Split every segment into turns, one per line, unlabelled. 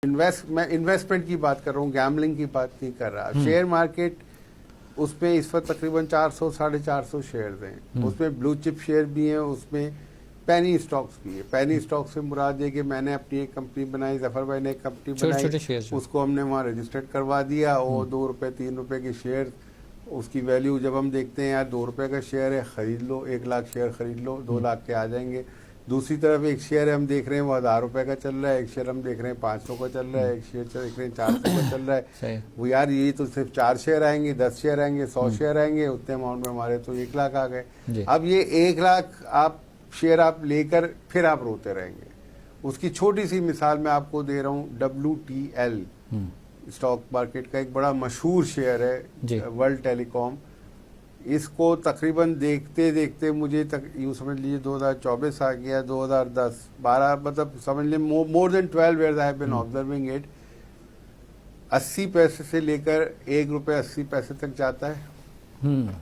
मैं इन्वेस्टमेंट की बात कर रहा हूँ, गैम्बलिंग की बात नहीं कर रहा। शेयर मार्केट उसमें इस वक्त तकरीबन 400 450 शेयर्स हैं। उसमें ब्लू चिप शेयर भी हैं, उसमें पैनी स्टॉक्स भी है। पैनी स्टॉक्स से मुराद है कि मैंने अपनी एक कंपनी बनाई, जफर भाई ने एक कंपनी बनाई, उसको हमने वहाँ रजिस्टर्ड करवा दिया और 2 रुपए 3 रुपए के शेयर, उसकी वैल्यू जब हम देखते हैं यार 2 रुपए का शेयर है, खरीद लो, 1 लाख शेयर खरीद लो, 2 लाख के आ जाएंगे। दूसरी तरफ एक शेयर हम देख रहे हैं वो 1000 रुपए का चल रहा है, एक शेयर हम देख रहे हैं 500 का चल रहा है, एक शेयर देख रहे हैं 400 का चल रहा है। वो यार ये तो सिर्फ 4 शेयर आएंगे, 10 शेयर आएंगे, 100 शेयर आएंगे, उतने अमाउंट में हमारे तो 1 लाख आ गए। अब ये 1 लाख आप शेयर आप लेकर फिर आप रोते रहेंगे। उसकी छोटी सी मिसाल मैं आपको दे रहा हूँ। WTL स्टॉक मार्केट का एक बड़ा मशहूर शेयर है, वर्ल्ड टेलीकॉम। इसको तकरीबन देखते देखते मुझे यूँ समझ लीजिए 2024 आ गया, 2010 12 मतलब समझ लीजिए more than 12 years I have been observing it. 80 पैसे से लेकर 1 रुपये 80 पैसे तक जाता है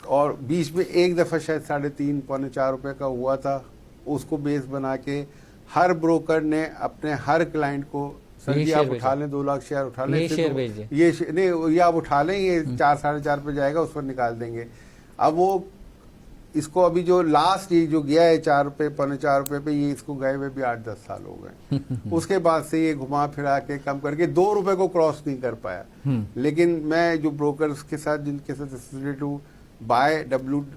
और बीच में एक दफ़ा शायद 3.5 पौने 4 रुपये का हुआ था। उसको बेस बना के हर ब्रोकर ने अपने हर क्लाइंट को, सर जी आप उठा लें 2 लाख शेयर उठा लें, नहीं ये आप उठा लें, ये 4 साढ़े 4 पे जाएगा, उस पर निकाल देंगे। अब वो इसको अभी जो लास्ट ये जो गया है 4 रुपये पौने 4 रुपये पे, ये इसको गए हुए भी 8-10 साल हो गए। उसके बाद से ये घुमा फिरा के कम करके 2 रुपए को क्रॉस नहीं कर पाया। लेकिन मैं जो ब्रोकर्स के साथ जिनके साथ एसोसिएटेड हूँ, बाय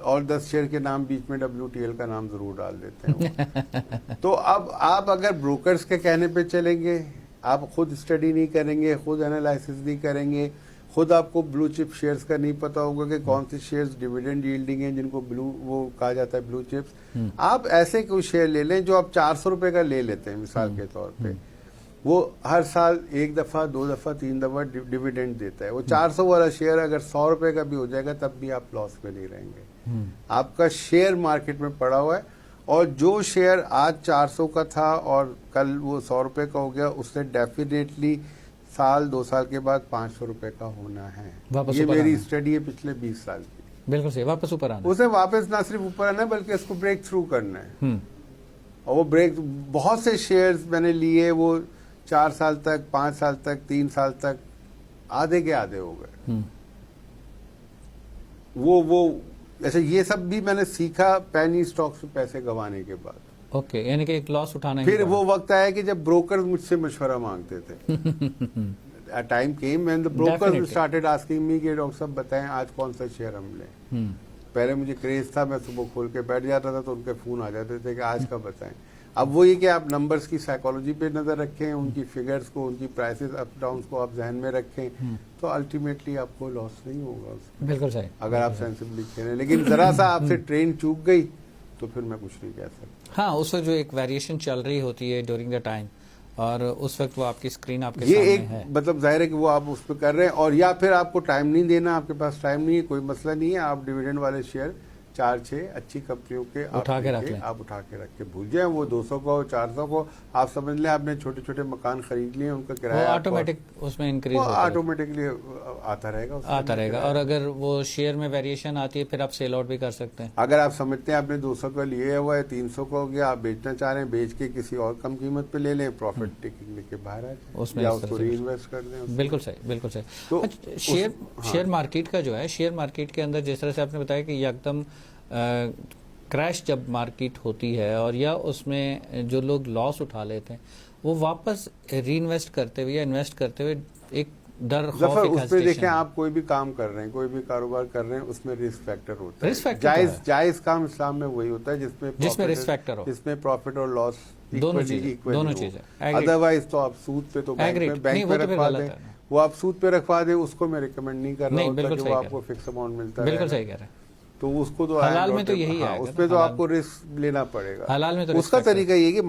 और 10 शेयर के नाम बीच में WTL का नाम जरूर डाल देते हैं। तो अब आप अगर ब्रोकर्स के कहने पे चलेंगे, आप खुद स्टडी नहीं करेंगे, खुद एनालिसिस नहीं करेंगे, खुद आपको ब्लू चिप शेयर्स का नहीं पता होगा कि कौन से शेयर्स डिविडेंड यील्डिंग हैं, जिनको वो कहा जाता है ब्लू चिप्स। आप ऐसे कोई शेयर ले लें जो आप 400 रुपए का ले लेते हैं मिसाल के तौर पे, वो हर साल 1 दफा 2 दफा 3 दफा डिविडेंड देता है। वो 400 वाला शेयर अगर 100 रुपए का भी हो जाएगा तब भी आप लॉस में नहीं रहेंगे। आपका शेयर मार्केट में पड़ा हुआ है और जो शेयर आज 400 का था और कल वो 100 रुपए का हो गया, उससे डेफिनेटली साल 2 साल के बाद 500 रुपए का होना है। ये मेरी स्टडी है पिछले 20 साल की।
बिल्कुल सही, वापस ऊपर आना,
उसे वापस ना सिर्फ ऊपर आना है बल्कि इसको ब्रेक थ्रू करना है। और वो ब्रेक, बहुत से शेयर्स मैंने लिए, वो 4 साल तक, 5 साल तक, 3 साल तक आधे के आधे हो गए। वो ऐसे ये सब भी मैंने सीखा पैनी स्टॉक्स में पैसे गंवाने के बाद।
ओके, यानी कि एक लॉस उठाना
फिर वो वक्त आया कि जब ब्रोकर मुझसे मशवरा मांगते थे। Time came when the brokers started asking me कि डॉक्टर साहब बताएं आज कौन सा शेयर हम लें। पहले मुझे क्रेज था, मैं सुबह खोल के बैठ जाता था तो उनके फोन आ जाते थे कि आज का बताएं। अब वो ये कि आप नंबर्स की साइकोलॉजी पे नजर रखें, उनकी फिगर्स को, उनकी प्राइसेस अप डाउन को आप जहन में रखें, तो अल्टीमेटली आपको लॉस नहीं होगा।
बिल्कुल सही,
अगर आप सेंसिबली खेलें। लेकिन जरा सा आपसे ट्रेन चूक गई तो फिर मैं कुछ नहीं कह सकता।
हाँ, उस वक्त जो एक वेरिएशन चल रही होती है ड्यूरिंग द टाइम, और उस वक्त वो आपकी स्क्रीन आपके
ये
सामने
एक
है।
मतलब जाहिर है कि वो आप उस पर कर रहे हैं, और या फिर आपको टाइम नहीं देना, आपके पास टाइम नहीं है, कोई मसला नहीं है। आप डिविडेंड वाले शेयर 4-6 अच्छी कंपनियों के
उठा के रख लें,
आप उठा के रख के भूल जाए। वो 200 को 400 को आप समझ लें आपने छोटे छोटे मकान खरीद लिए, उनका किराया
ऑटोमेटिक उसमें इंक्रीज
ऑटोमेटिकली आता रहेगा
और अगर वो शेयर में वेरिएशन आती है फिर आप सेल आउट भी कर सकते हैं।
अगर आप समझते हैं आपने 200 का लिए हुआ है, 300 का हो गया, आप बेचना चाह रहे हैं, बेच के किसी और कम कीमत पे ले लें, प्रॉफिट टेकिंग लेके बाहर आ जाए,
उसमें
या उसको रीइन्वेस्ट कर दें।
बिल्कुल सही, बिल्कुल सही। तो शेयर मार्केट का जो है, शेयर मार्केट के अंदर जिस तरह से आपने बताया कि एकदम क्रैश जब मार्केट होती है और या उसमें जो लोग लॉस उठा लेते हैं वो वापस रीइन्वेस्ट करते हुए या इन्वेस्ट करते हुए एक डर, खौफ, एक
उस पे देखें, आप कोई भी काम कर रहे हैं, कोई भी कारोबार कर रहे हैं, उसमें रिस्क फैक्टर होता है। जायज काम इस्लाम में वही होता है जिसमें
रिस्क फैक्टर हो,
जिसमें प्रॉफिट और लॉस
दोनों चीजें।
अदरवाइज तो आप सूद पे तो बैंक पे रखवा दें, वो आप सूद पे रखवा दें, उसको मैं रिकमेंड नहीं कर रहा हूँ कि वो आपको फिक्स अमाउंट मिलता है।
बिल्कुल सही कह रहे हैं।
तो उसको तो
हलाल में तो यही है,
उस पे तो आपको रिस्क लेना पड़ेगा।
हलाल में तो
उसका तरीका ये कि